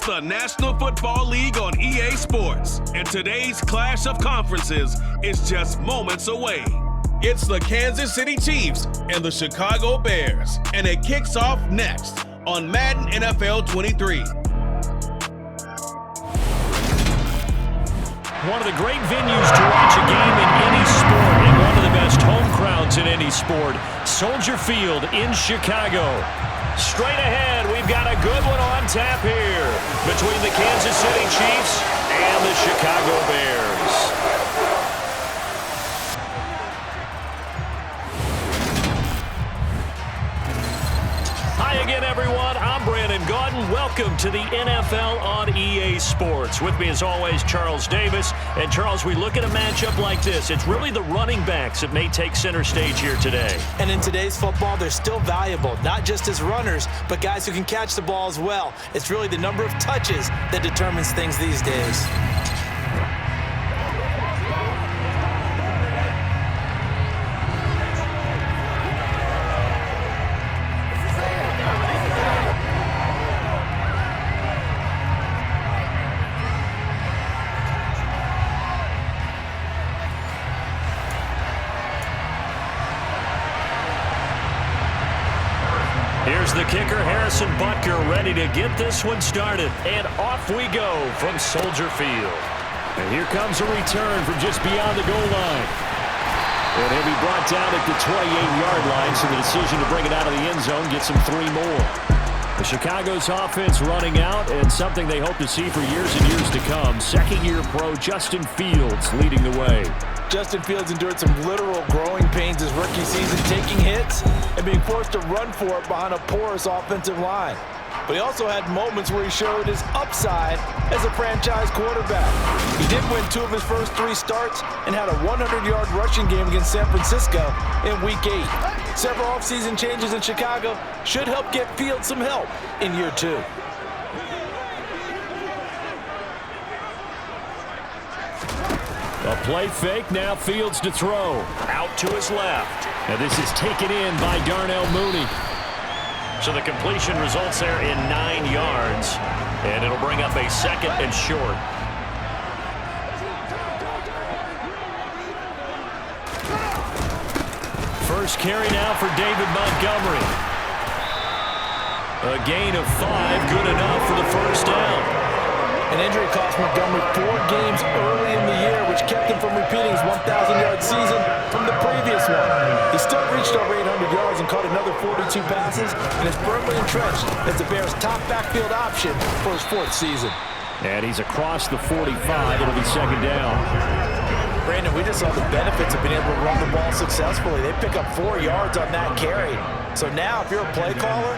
It's the National Football League on EA Sports, and today's clash of conferences is just moments away. It's the Kansas City Chiefs and the Chicago Bears, and it kicks off next on Madden NFL 23. One of the great venues to watch a game in any sport, and one of the best home crowds in any sport, Soldier Field in Chicago. Straight ahead, we've got a good one on tap here between the Kansas City Chiefs and the Chicago Bears. Hi again, everyone. I'm Brandon Gaudin. Welcome to the NFL on EA Sports. With me, as always, Charles Davis. And, Charles, we look at a matchup like this. It's really the running backs that may take center stage here today. And in today's football, they're still valuable, not just as runners, but guys who can catch the ball as well. It's really the number of touches that determines things these days. Here's the kicker, Harrison Butker, ready to get this one started. And off we go from Soldier Field. And here comes a return from just beyond the goal line. And he'll be brought down at the 28-yard line, so the decision to bring it out of the end zone gets him 3 more. The Chicago's offense running out, and something they hope to see for years and years to come. Second-year pro Justin Fields leading the way. Justin Fields endured some literal growing pains his rookie season, taking hits and being forced to run for it behind a porous offensive line. But he also had moments where he showed his upside as a franchise quarterback. He did win 2 of his first 3 starts and had a 100-yard rushing game against San Francisco in Week 8. Several offseason changes in Chicago should help get Fields some help in year 2. A play fake, now Fields to throw. Out to his left. And this is taken in by Darnell Mooney. So the completion results there in 9 yards. And it'll bring up a 2nd and short. First carry now for David Montgomery. A gain of 5, good enough for the first down. An injury cost Montgomery 4 games early in the year, which kept him from repeating his 1,000-yard season from the previous one. He still reached over 800 yards and caught another 42 passes and is firmly entrenched as the Bears' top backfield option for his 4th season. And he's across the 45. It'll be 2nd down. Brandon, we just saw the benefits of being able to run the ball successfully. They pick up 4 yards on that carry. So now, if you're a play caller,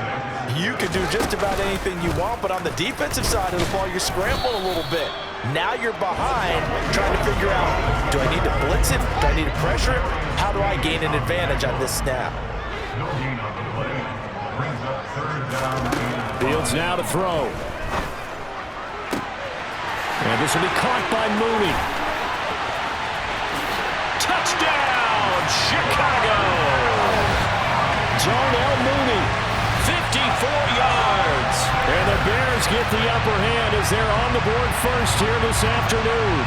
you can do just about anything you want, but on the defensive side of the ball, you're scrambling a little bit. Now you're behind, trying to figure out, do I need to blitz it? Do I need to pressure it? How do I gain an advantage on this snap? Fields now to throw. And this will be caught by Mooney. Touchdown, Chicago! Darnell Mooney, 54 yards. And the Bears get the upper hand as they're on the board first here this afternoon.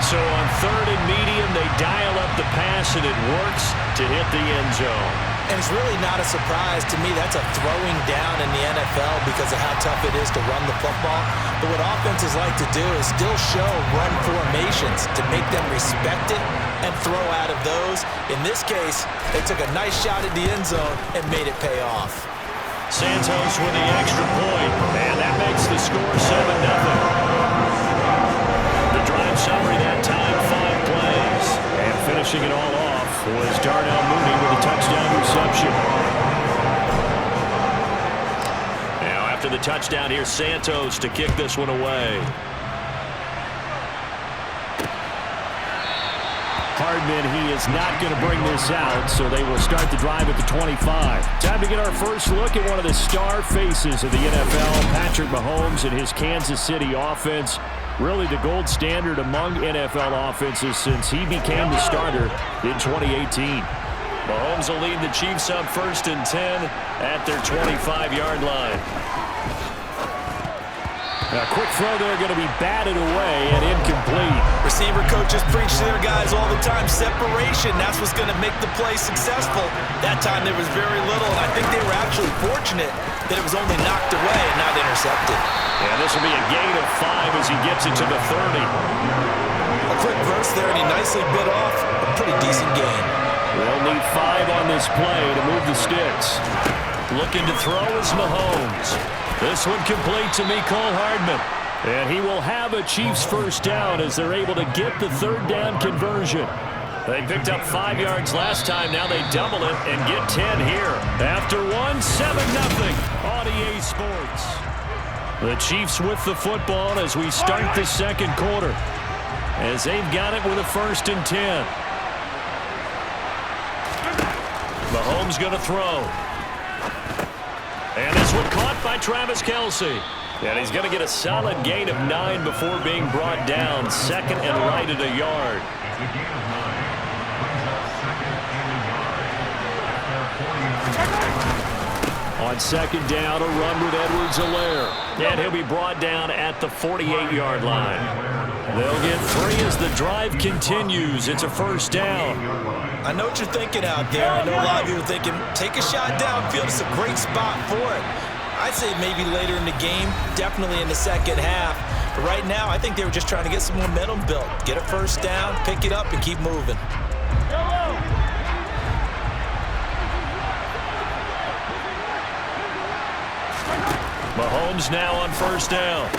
So on 3rd and medium, they dial up the pass, and it works to hit the end zone. And it's really not a surprise to me. That's a throwing down in the NFL because of how tough it is to run the football. But what offenses like to do is still show run formations to make them respect it and throw out of those. In this case, they took a nice shot at the end zone and made it pay off. Santos with the extra point, and that makes the score 7-0. The drive summary that time, 5 plays. And finishing it all off was Darnell Mooney with a touchdown reception. Now after the touchdown, here's Santos to kick this one away. Hardman, he is not going to bring this out, so they will start the drive at the 25. Time to get our first look at one of the star faces of the NFL, Patrick Mahomes and his Kansas City offense. Really the gold standard among NFL offenses since he became the starter in 2018. Mahomes will lead the Chiefs up 1st and 10 at their 25-yard line. A quick throw there going to be batted away and incomplete. Receiver coaches preach to their guys all the time, separation. That's what's going to make the play successful. That time there was very little, and I think they were actually fortunate that it was only knocked away and not intercepted. And this will be a gain of 5 as he gets it to the 30. A quick burst there, and he nicely bit off a pretty decent gain. They'll need 5 on this play to move the sticks. Looking to throw is Mahomes. This one complete to Mecole Hardman. And he will have a Chiefs first down as they're able to get the third down conversion. They picked up 5 yards last time. Now they double it and get 10 here. After 1, 7-0 on EA Sports. The Chiefs with the football as we start the second quarter. As they've got it with a 1st and 10. Mahomes going to throw. And this one caught by Travis Kelce. And he's going to get a solid gain of 9 before being brought down. 2nd and right at a yard. On 2nd down, a run with Edwards-Helaire. And he'll be brought down at the 48-yard line. They'll get 3 as the drive continues. It's a first down. I know what you're thinking out there. I know a lot of you are thinking, take a shot downfield. It's a great spot for it. I'd say maybe later in the game, definitely in the second half. But right now, I think they were just trying to get some momentum built. Get a first down, pick it up, and keep moving. Mahomes now on first down.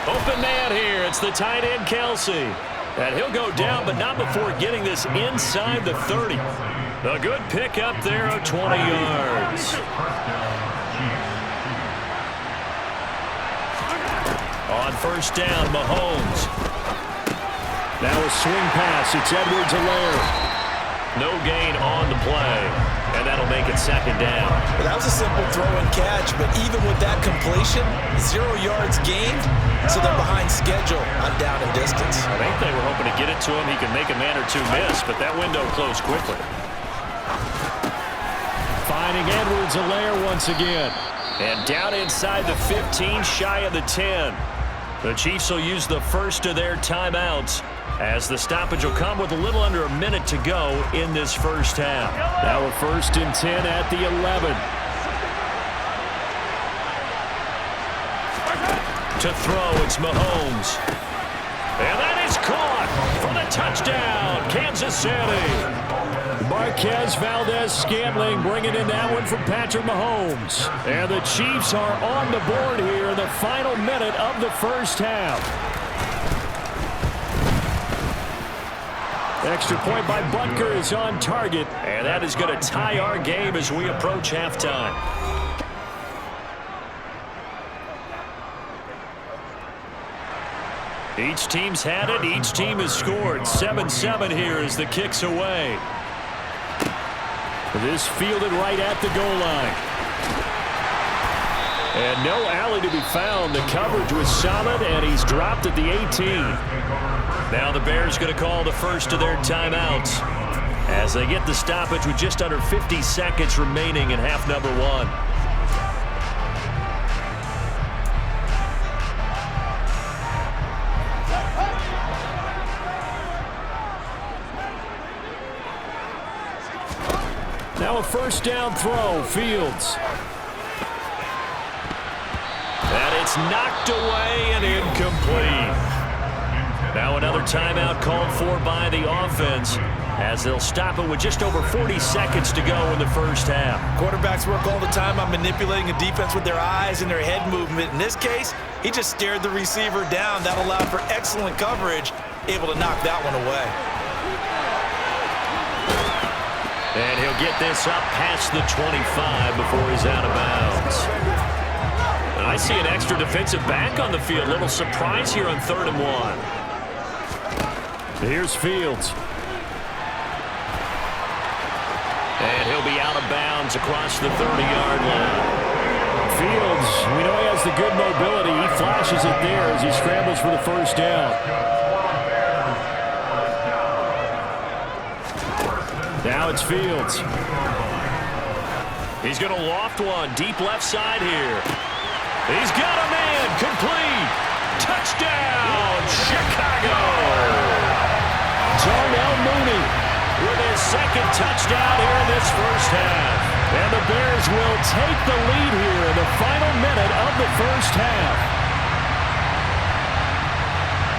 Open man here. It's the tight end, Kelce. And he'll go down, but not before getting this inside the 30. A good pick up there of 20 yards. On first down, Mahomes. Now a swing pass. It's Edwards-Helaire. No gain on the play. And that'll make it 2nd down. Well, that was a simple throw and catch, but even with that completion, 0 yards gained, so they're behind schedule on down and distance. I think they were hoping to get it to him. He could make a man or two miss, but that window closed quickly. Finding Edwards-Helaire once again. And down inside the 15, shy of the 10. The Chiefs will use the first of their timeouts, as the stoppage will come with a little under a minute to go in this first half. Now a 1st and 10 at the 11. To throw, it's Mahomes. And that is caught for the touchdown, Kansas City. Marquez Valdez-Scantling bringing in that one from Patrick Mahomes. And the Chiefs are on the board here in the final minute of the first half. Extra point by Butker is on target, and that is going to tie our game as we approach halftime. Each team's had it. Each team has scored. 7-7 here as the kick's away. This fielded right at the goal line. And no alley to be found. The coverage was solid, and he's dropped at the 18. Now the Bears going to call the first of their timeouts as they get the stoppage with just under 50 seconds remaining in half number 1. Now a first down throw, Fields. And it's knocked away and incomplete. Now another timeout called for by the offense as they'll stop it with just over 40 seconds to go in the first half. Quarterbacks work all the time on manipulating a defense with their eyes and their head movement. In this case, he just stared the receiver down. That allowed for excellent coverage, able to knock that one away. And he'll get this up past the 25 before he's out of bounds. And I see an extra defensive back on the field. Little surprise here on 3rd and 1. Here's Fields. And he'll be out of bounds across the 30-yard line. Fields, we know he has the good mobility. He flashes it there as he scrambles for the first down. Now it's Fields. He's going to loft one deep left side here. He's got a man complete. Touchdown, Chicago! Darnell Mooney with his second touchdown here in this first half. And the Bears will take the lead here in the final minute of the first half.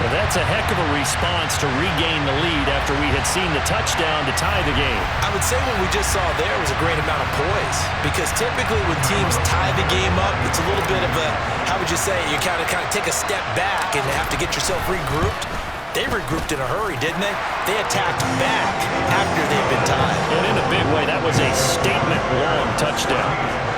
Well, that's a heck of a response to regain the lead after we had seen the touchdown to tie the game. I would say what we just saw there was a great amount of poise, because typically when teams tie the game up, it's a little bit of a, how would you say, you kind of take a step back and have to get yourself regrouped. They regrouped in a hurry, didn't they? They attacked back after they'd been tied. And in a big way, that was a statement-long touchdown.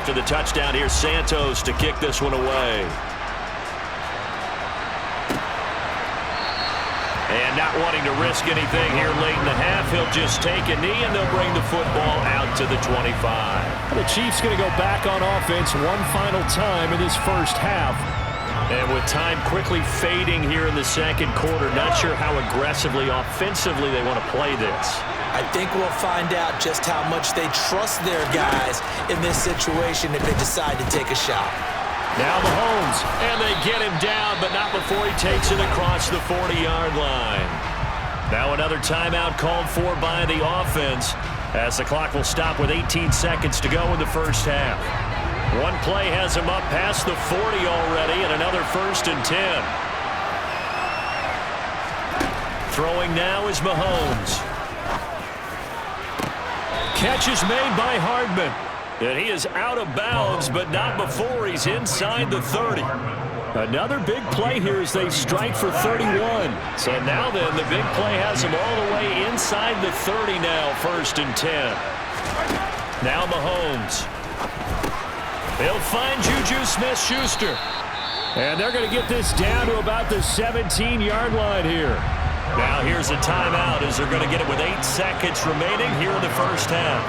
After the touchdown, here's Santos to kick this one away. And not wanting to risk anything here late in the half, he'll just take a knee and they'll bring the football out to the 25. The Chiefs going to go back on offense one final time in this first half. And with time quickly fading here in the second quarter, not sure how aggressively, offensively they want to play this. I think we'll find out just how much they trust their guys in this situation if they decide to take a shot. Now Mahomes, and they get him down, but not before he takes it across the 40-yard line. Now another timeout called for by the offense, as the clock will stop with 18 seconds to go in the first half. One play has him up past the 40 already, and another 1st and 10. Throwing now is Mahomes. Catch is made by Hardman. And he is out of bounds, but not before he's inside the 30. Another big play here as they strike for 31. So now then, the big play has him all the way inside the 30 now, 1st and 10. Now Mahomes. He'll find Juju Smith-Schuster. And they're going to get this down to about the 17-yard line here. Now here's a timeout as they're going to get it with 8 seconds remaining here in the first half.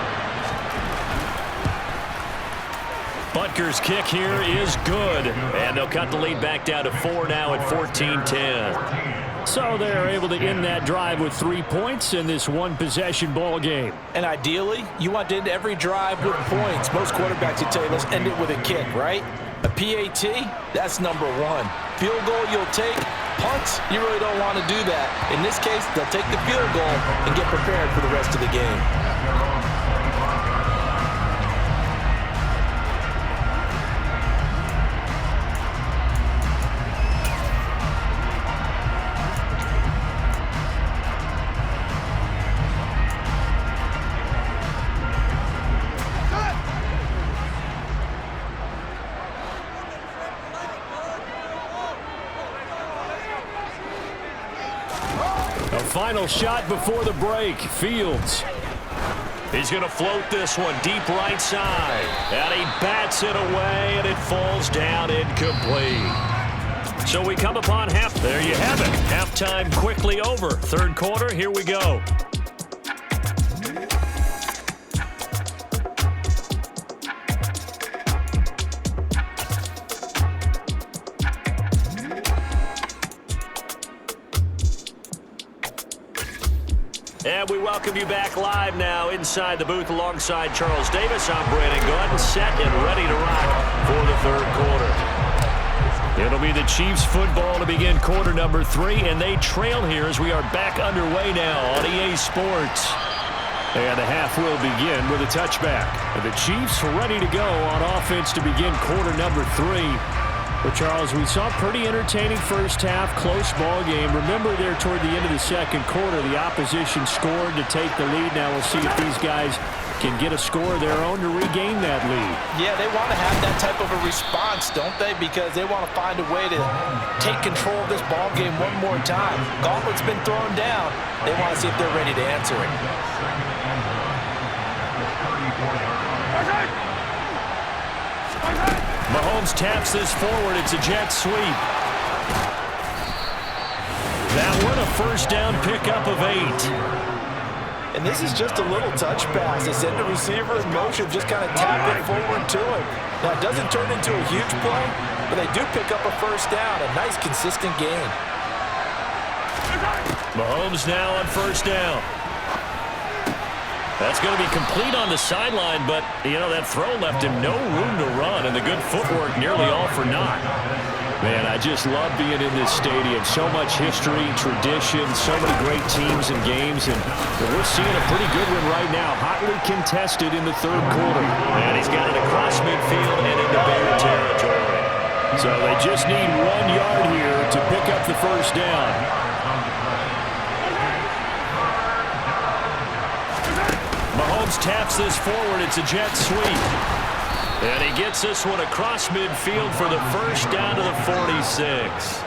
Butker's kick here is good. And they'll cut the lead back down to 4 now at 14-10. So they're able to end that drive with 3 points in this one-possession ball game. And ideally, you want to end every drive with points. Most quarterbacks would tell you, let's end it with a kick, right? A PAT, that's number 1. Field goal you'll take. Punts, you really don't want to do that. In this case, they'll take the field goal and get prepared for the rest of the game. Final shot before the break. Fields. He's going to float this one deep right side. And he bats it away, and it falls down incomplete. So we come upon half. There you have it. Halftime quickly over. Third quarter, here we go. And we welcome you back live now inside the booth alongside Charles Davis. I'm Brandon Gordon, set and ready to rock for the third quarter. It'll be the Chiefs football to begin quarter number 3, and they trail here as we are back underway now on EA Sports. And the half will begin with a touchback. And the Chiefs ready to go on offense to begin quarter number 3. Well, Charles, we saw a pretty entertaining first half, close ball game. Remember there toward the end of the second quarter, the opposition scored to take the lead. Now we'll see if these guys can get a score of their own to regain that lead. Yeah, they want to have that type of a response, don't they? Because they want to find a way to take control of this ball game one more time. Gauntlet's been thrown down. They want to see if they're ready to answer it. Mahomes taps this forward. It's a jet sweep. That one a first down pickup of 8. And this is just a little touch pass. They send the receiver in motion, just kind of tap it forward to him. Now, it doesn't turn into a huge play, but they do pick up a first down. A nice, consistent gain. Mahomes now on first down. That's going to be complete on the sideline, but, you know, that throw left him no room to run, and the good footwork nearly all for naught. Man, I just love being in this stadium. So much history, tradition, so many great teams and games, and we're seeing a pretty good one right now, hotly contested in the third quarter. And he's got it across midfield and into Bear territory. So they just need 1 yard here to pick up the first down. Mahomes taps this forward. It's a jet sweep. And he gets this one across midfield for the first down to the 46.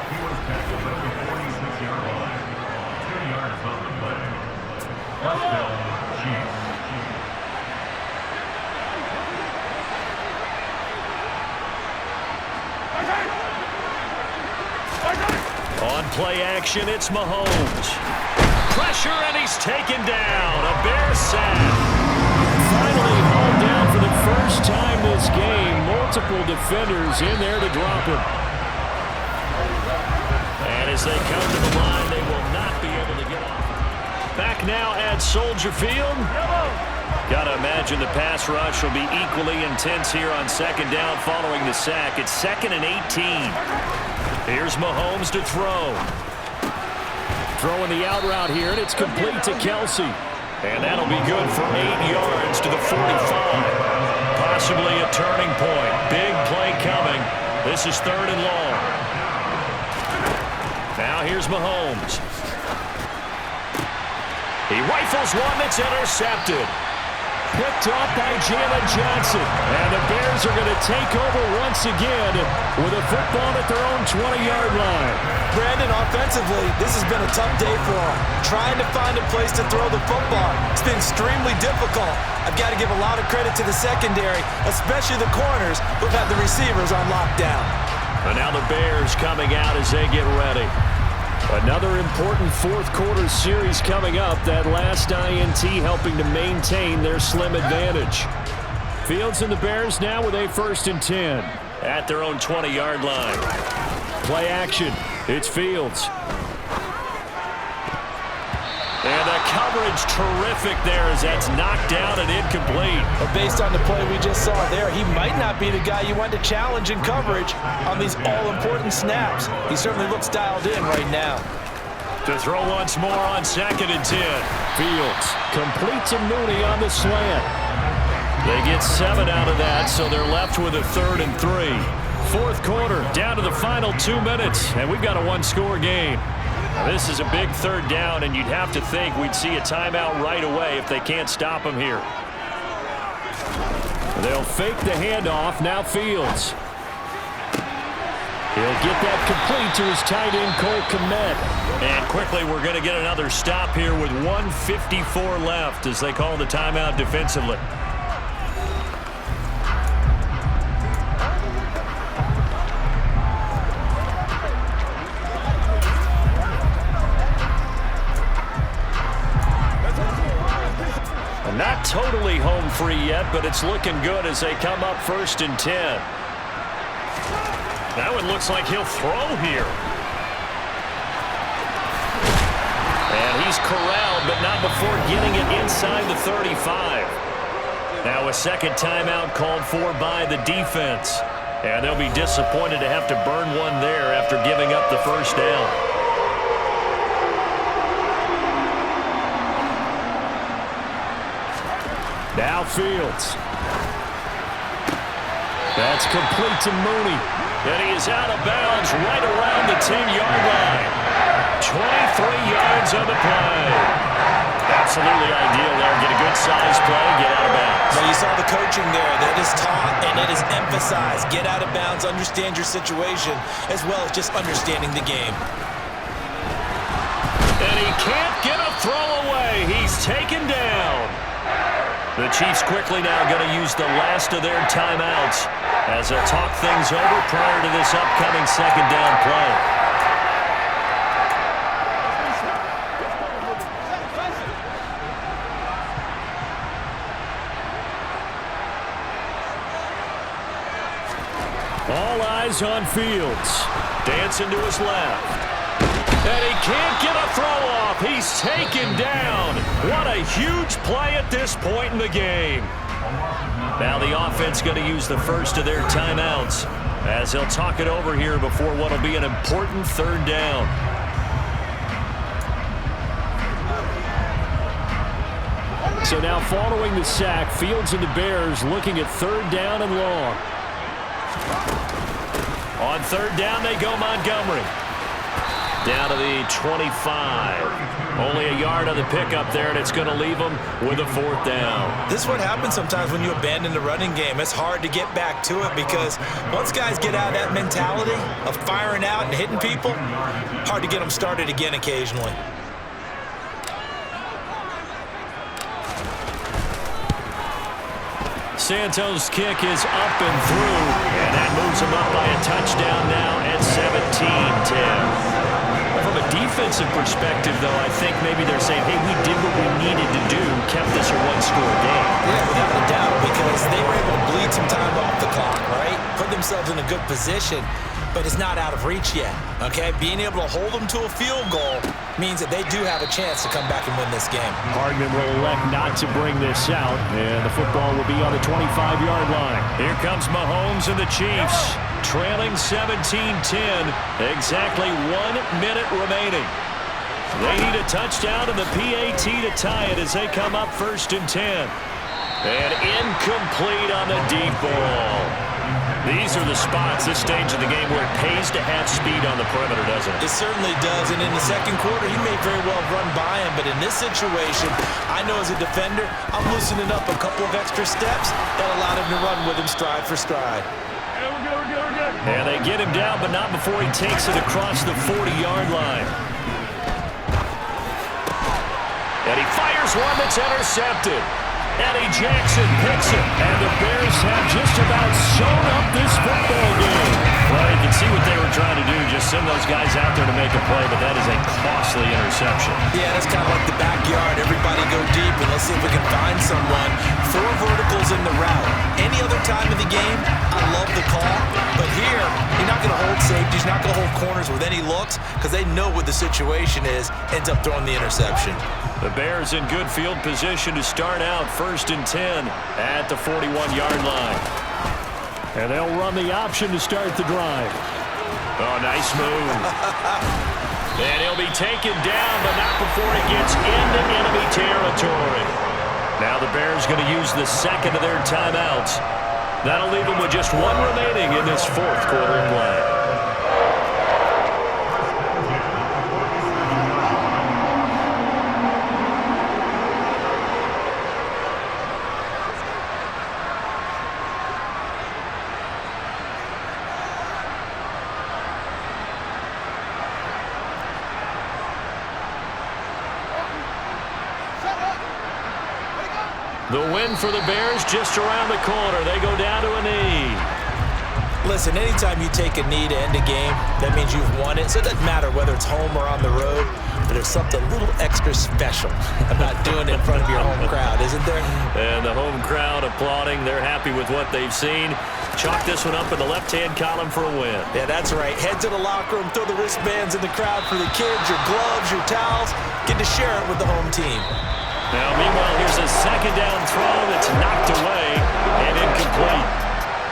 On play action, it's Mahomes. Pressure, and he's taken down. A Bear sack. Finally hauled down for the first time this game. Multiple defenders in there to drop him. And as they come to the line, they will not be able to get off. Back now at Soldier Field. Got to imagine the pass rush will be equally intense here on second down following the sack. It's 2nd and 18. Here's Mahomes to throw. Throwing the out route here, and it's complete to Kelsey. And that'll be good for 8 yards to the 45. Possibly a turning point. Big play coming. This is 3rd and long. Now here's Mahomes. He rifles one that's intercepted. Picked off by Jalen Johnson. And the Bears are going to take over once again with a football at their own 20-yard line. Brandon, offensively, this has been a tough day for him. Trying to find a place to throw the football. It's been extremely difficult. I've got to give a lot of credit to the secondary, especially the corners who've had the receivers on lockdown. And now the Bears coming out as they get ready. Another important fourth quarter series coming up. That last INT helping to maintain their slim advantage. Fields and the Bears now with a 1st and 10. At their own 20-yard line. Play action. It's Fields. And the coverage terrific there as that's knocked down and incomplete. But based on the play we just saw there, he might not be the guy you want to challenge in coverage on these all-important snaps. He certainly looks dialed in right now. To throw once more on 2nd and 10. Fields complete to Mooney on the slant. They get 7 out of that, so they're left with a 3rd and 3. Fourth quarter, down to the final 2 minutes, and we've got a one-score game. Now, this is a big 3rd down, and you'd have to think we'd see a timeout right away if they can't stop him here. They'll fake the handoff. Now Fields. He'll get that complete to his tight end, Cole Kmet. And quickly, we're going to get another stop here with 1:54 left as they call the timeout defensively. Not totally home free yet, but it's looking good as they come up 1st and 10. That one looks like he'll throw here. And he's corralled, but not before getting it inside the 35. Now a second timeout called for by the defense. And they'll be disappointed to have to burn one there after giving up the first down. Now Fields. That's complete to Mooney. And he is out of bounds right around the 10-yard line. 23 yards on the play. Absolutely ideal there. Get a good size play, get out of bounds. Well, you saw the coaching there. That is taught and that is emphasized. Get out of bounds, understand your situation, as well as just understanding the game. And he can't get a throw away. He's taken down. The Chiefs quickly now going to use the last of their timeouts as they'll talk things over prior to this upcoming second down play. All eyes on Fields. Dancing to his left. And he can't get a throw off. He's taken down. What a huge play at this point in the game. Now the offense going to use the first of their timeouts as they'll talk it over here before what will be an important third down. So now following the sack, Fields and the Bears looking at third down and long. On third down they go Montgomery. Down to the 25. Only a yard on the pickup there, and it's going to leave them with a fourth down. This is what happens sometimes when you abandon the running game. It's hard to get back to it because once guys get out of that mentality of firing out and hitting people, hard to get them started again occasionally. Santos' kick is up and through, and that moves him up by a touchdown now at 17-10. From a defensive perspective, though, I think maybe they're saying, hey, we did what we needed to do, kept this a one-score game. Yeah, without a doubt, because they were able to bleed some time off the clock, right? Put themselves in a good position, but it's not out of reach yet, okay? Being able to hold them to a field goal means that they do have a chance to come back and win this game. Hardman will elect not to bring this out, and the football will be on the 25-yard line. Here comes Mahomes and the Chiefs, trailing 17-10, exactly 1 minute remaining. They need a touchdown and the PAT to tie it as they come up 1st and 10. And incomplete on the deep ball. These are the spots, this stage of the game, where it pays to have speed on the perimeter, doesn't it? It certainly does, and in the second quarter, he may very well run by him, but in this situation, I know as a defender, I'm loosening up a couple of extra steps that allowed him to run with him stride for stride. And they get him down, but not before he takes it across the 40-yard line. And he fires one that's intercepted. Eddie Jackson picks it, and the Bears have just about sewn up this football game. Well, you can see what they were trying to do, just send those guys out there to make a play, but that is a costly interception. Yeah, that's kind of like the backyard. Everybody go deep, and let's see if we can find someone. 4 verticals in the route. Any other time of the game, I love the call, but here, you're not going to hold safeties, you're not going to hold corners with any looks, because they know what the situation is, ends up throwing the interception. The Bears in good field position to start out 1st and 10 at the 41-yard line. And they'll run the option to start the drive. Oh, nice move. And he'll be taken down, but not before he gets into enemy territory. Now the Bears going to use the second of their timeouts. That'll leave them with just 1 remaining in this 4th quarter of play. The win for the Bears just around the corner. They go down to a knee. Listen, anytime you take a knee to end a game, that means you've won it. So it doesn't matter whether it's home or on the road, but there's something a little extra special about doing it in front of your home crowd, isn't there? And the home crowd applauding. They're happy with what they've seen. Chalk this one up in the left-hand column for a win. Yeah, that's right. Head to the locker room, throw the wristbands in the crowd for the kids, your gloves, your towels. Get to share it with the home team. Now, meanwhile, here's a second down throw that's knocked away and incomplete.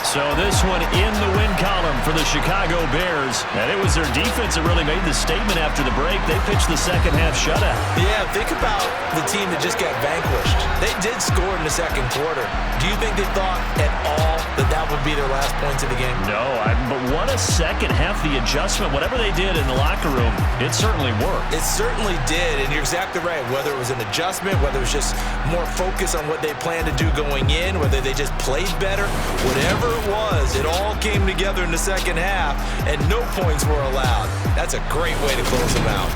So this one in the win column for the Chicago Bears. And it was their defense that really made the statement after the break. They pitched the second half shutout. Yeah, think about the team that just got vanquished. They did score in the second quarter. Do you think they thought at all that that would be their last points of the game? No, but what a second half, the adjustment, whatever they did in the locker room, it certainly worked. It certainly did, and you're exactly right. Whether it was an adjustment, whether it was just more focus on what they planned to do going in, whether they just played better, whatever it was, it all came together in the second half, and no points were allowed. That's a great way to close them out.